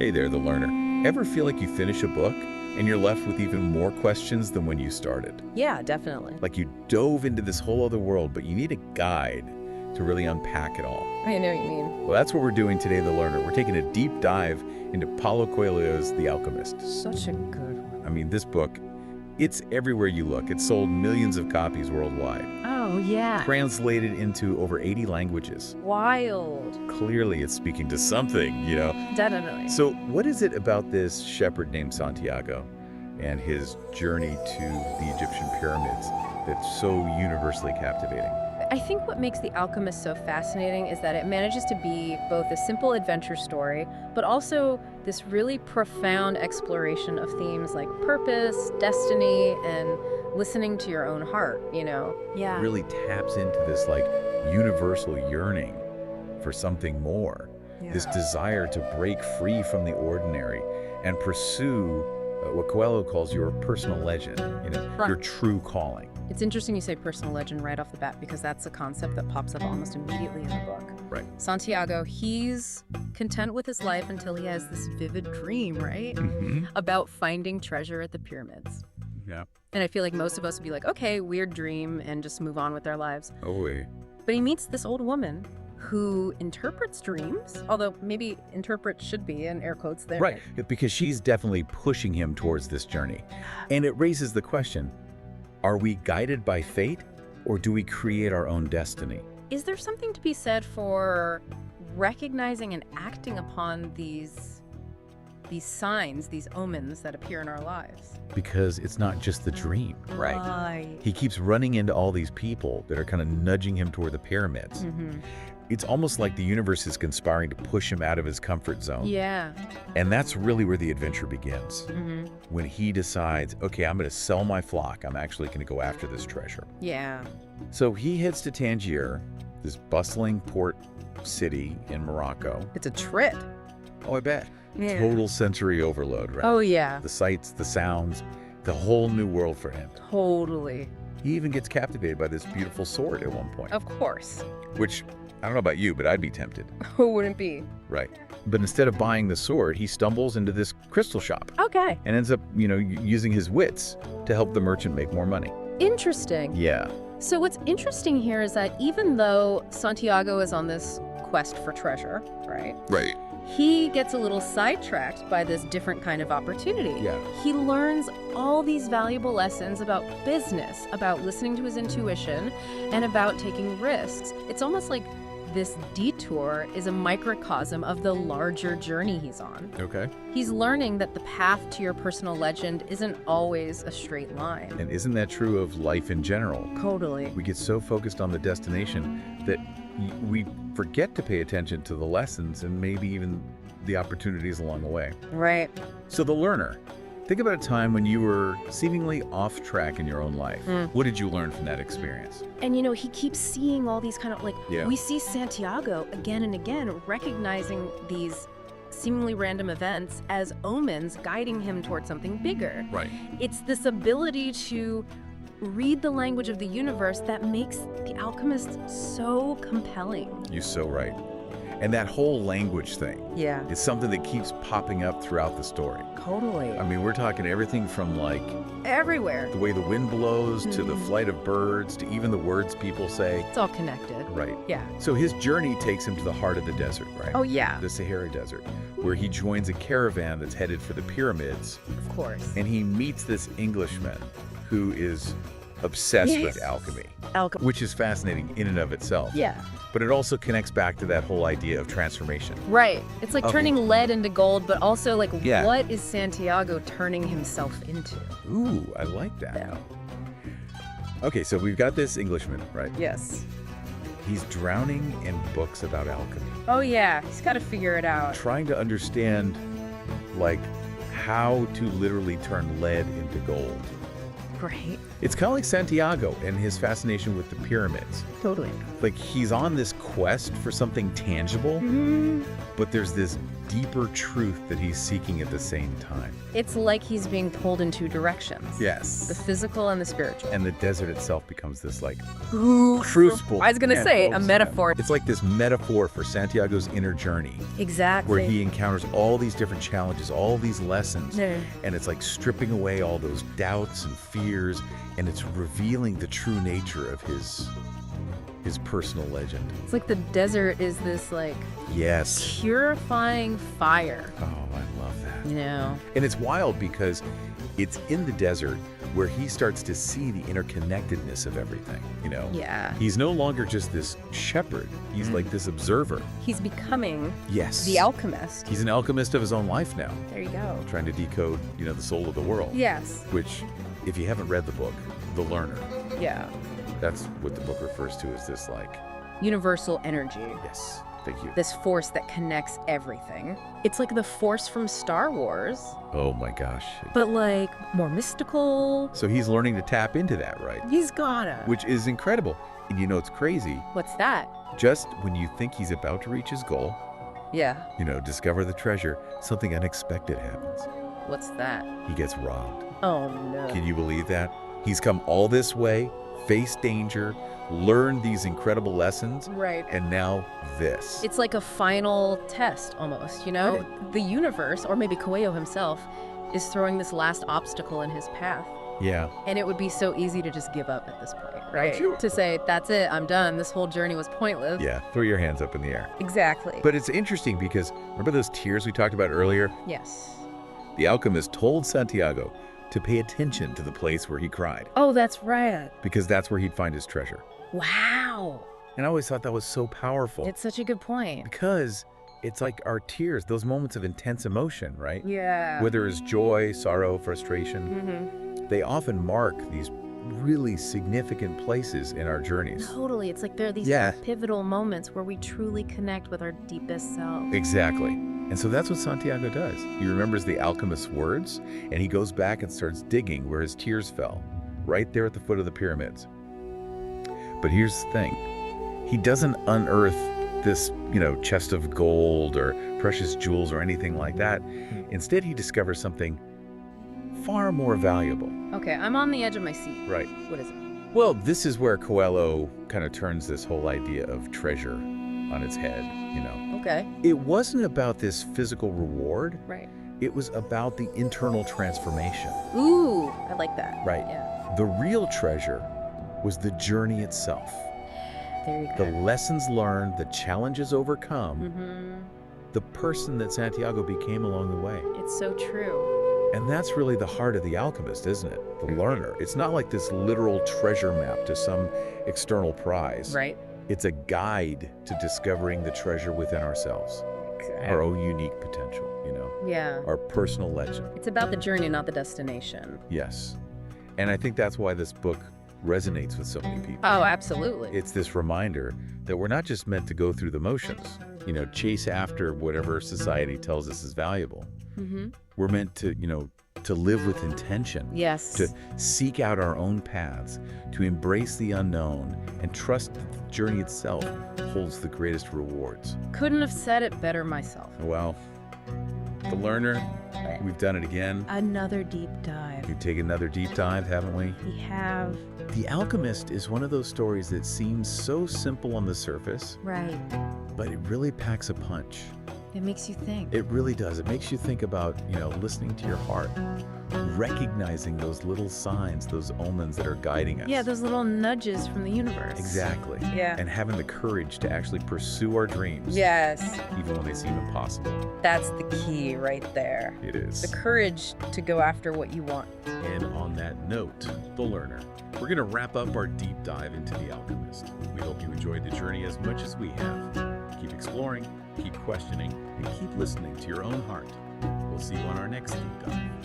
Hey there, the learner. Ever feel like you finish a book and you're left with even more questions than when you started? Yeah, definitely. Like you dove into this whole other world, but you need a guide to really unpack it all. I know what you mean. Well, that's what we're doing today, the learner. We're taking a deep dive into Paulo Coelho's The Alchemist. Such a good one. I mean, this book, it's everywhere you look. It's sold millions of copies worldwide. Oh, yeah. Translated into over 80 languages. Wild. Clearly, it's speaking to something, you know? Definitely. So what is it about this shepherd named Santiago and his journey to the Egyptian pyramids that's so universally captivating? I think what makes The Alchemist so fascinating is that it manages to be both a simple adventure story, but also this really profound exploration of themes like purpose, destiny, and listening to your own heart, you know? Yeah. It really taps into this like universal yearning for something more, this desire to break free from the ordinary and pursue what Coelho calls your personal legend, you know, your true calling. It's interesting you say personal legend right off the bat because that's a concept that pops up almost immediately in the book. Right. Santiago, he's content with his life until he has this vivid dream, right? About finding treasure at the pyramids. Yeah. And I feel like most of us would be like, okay, weird dream, and just move on with our lives. Oh, wait. But he meets this old woman who interprets dreams, although maybe interpret should be in air quotes there. Right, because she's definitely pushing him towards this journey. And it raises the question, are we guided by fate or do we create our own destiny? Is there something to be said for recognizing and acting upon these signs, these omens that appear in our lives? Because it's not just the dream, right? He keeps running into all these people that are kind of nudging him toward the pyramids. It's almost like the universe is conspiring to push him out of his comfort zone. Yeah. And that's really where the adventure begins. When he decides, okay, I'm going to sell my flock. I'm actually going to go after this treasure. Yeah. So he heads to Tangier, this bustling port city in Morocco. It's a trip. Oh, I bet. Yeah. Total sensory overload, right? Oh, yeah. The sights, the sounds, the whole new world for him. Totally. He even gets captivated by this beautiful sword at one point. Of course. Which, I don't know about you, but I'd be tempted. Who wouldn't be? Right. But instead of buying the sword, he stumbles into this crystal shop. Okay. And ends up, you know, using his wits to help the merchant make more money. Interesting. Yeah. So what's interesting here is that even though Santiago is on this quest for treasure, right? Right. He gets a little sidetracked by this different kind of opportunity. Yeah. He learns all these valuable lessons about business, about listening to his intuition, and about taking risks. It's almost like this detour is a microcosm of the larger journey he's on. Okay. He's learning that the path to your personal legend isn't always a straight line. And isn't that true of life in general? Totally. We get so focused on the destination that we forget to pay attention to the lessons and maybe even the opportunities along the way. Right. So the learner, think about a time when you were seemingly off track in your own life. What did you learn from that experience? And, you know, he keeps seeing all these kind of, like, Yeah. we see Santiago again and again recognizing these seemingly random events as omens guiding him towards something bigger. Right. It's this ability to read the language of the universe that makes The Alchemist so compelling. You're so right. And that whole language thing Yeah. is something that keeps popping up throughout the story. Totally. I mean, we're talking everything from like Everywhere. the way the wind blows to the flight of birds to even the words people say. It's all connected. Right. Yeah. So his journey takes him to the heart of the desert, right? Oh, yeah. The Sahara Desert, where he joins a caravan that's headed for the pyramids. Of course. And he meets this Englishman who is obsessed Yes. with alchemy, Alchemy. which is fascinating in and of itself. Yeah. But it also connects back to that whole idea of transformation. Right. It's like Okay. turning lead into gold, but also like Yeah. what is Santiago turning himself into? Ooh, I like that. Yeah. Okay, so we've got this Englishman, right? Yes. He's drowning in books about alchemy, Oh yeah, he's got to figure it out. trying to understand, like, how to literally turn lead into gold. Great. It's kind of like Santiago and his fascination with the pyramids. Totally. Like, he's on this quest for something tangible, but there's this deeper truth that he's seeking at the same time. It's like he's being pulled in two directions. Yes. The physical and the spiritual. And the desert itself becomes this like crucible. I was going to say, a metaphor. It's like this metaphor for Santiago's inner journey, Exactly. where he encounters all these different challenges, all these lessons, Yeah. and it's like stripping away all those doubts and fears, and it's revealing the true nature of his personal legend. It's like the desert is this like Yes. purifying fire, Oh, I love that. you know? And it's wild because it's in the desert where he starts to see the interconnectedness of everything, you know? Yeah. He's no longer just this shepherd. He's like this observer. He's becoming Yes. the alchemist. He's an alchemist of his own life now, There you go. trying to decode, the soul of the world. Yes. Which, if you haven't read the book, The Learner, Yeah. that's what the book refers to as this like, Universal energy. yes, thank you. This force that connects everything. It's like the force from Star Wars, Oh my gosh. but like more mystical. So he's learning to tap into that, right? He's gotta. Which is incredible. And it's crazy. What's that? Just when you think he's about to reach his goal, Yeah. discover the treasure, something unexpected happens. What's that? He gets robbed. Oh no. Can you believe that? He's come all this way, faced danger, learned these incredible lessons, Right. and now this. It's like a final test almost, you know? The universe, or maybe Coelho himself, is throwing this last obstacle in his path. Yeah. And it would be so easy to just give up at this point, right? Sure. To say, that's it, I'm done. This whole journey was pointless. Yeah. Throw your hands up in the air. Exactly. But it's interesting because remember those tears we talked about earlier? Yes. The alchemist told Santiago to pay attention to the place where he cried, Oh, that's right. because that's where he'd find his treasure. Wow. And I always thought that was so powerful. It's such a good point. Because it's like our tears, those moments of intense emotion, right? Yeah. Whether it's joy, sorrow, frustration, Mm-hmm. they often mark these really significant places in our journeys. Totally. It's like there are these Yeah. pivotal moments where we truly connect with our deepest self. Exactly. And so that's what Santiago does. He remembers the alchemist's words, and he goes back and starts digging where his tears fell, right there at the foot of the pyramids. But here's the thing. He doesn't unearth this, chest of gold or precious jewels or anything like that. Instead, he discovers something far more valuable. Okay, I'm on the edge of my seat. Right. What is it? Well, this is where Coelho kind of turns this whole idea of treasure on its head, Okay. It wasn't about this physical reward. Right. It was about the internal transformation. Ooh, I like that. Right. Yeah. The real treasure was the journey itself. There you The go. lessons learned, the challenges overcome, Mm-hmm. the person that Santiago became along the way. It's so true. And that's really the heart of the alchemist, isn't it? The learner. It's not like this literal treasure map to some external prize. Right. It's a guide to discovering the treasure within ourselves, our own unique potential, Yeah. our personal legend. It's about the journey, not the destination. Yes. And I think that's why this book resonates with so many people. Oh, absolutely. It's this reminder that we're not just meant to go through the motions, chase after whatever society tells us is valuable. Mm-hmm. We're meant to, to live with intention, Yes. to seek out our own paths, to embrace the unknown, and trust that the journey itself holds the greatest rewards. Couldn't have said it better myself. Well, the learner, we've done it again. Another deep dive. We've taken another deep dive, haven't we? We have. The Alchemist is one of those stories that seems so simple on the surface, Right. but it really packs a punch. It makes you think. It really does. It makes you think about, listening to your heart, recognizing those little signs, those omens that are guiding us. Yeah, those little nudges from the universe. Exactly. Yeah. And having the courage to actually pursue our dreams, Yes. even when they seem impossible. That's the key right there. It is. The courage to go after what you want. And on that note, the learner, we're going to wrap up our deep dive into The Alchemist. We hope you enjoyed the journey as much as we have. Keep exploring, keep questioning, and keep listening to your own heart. We'll see you on our next deep dive.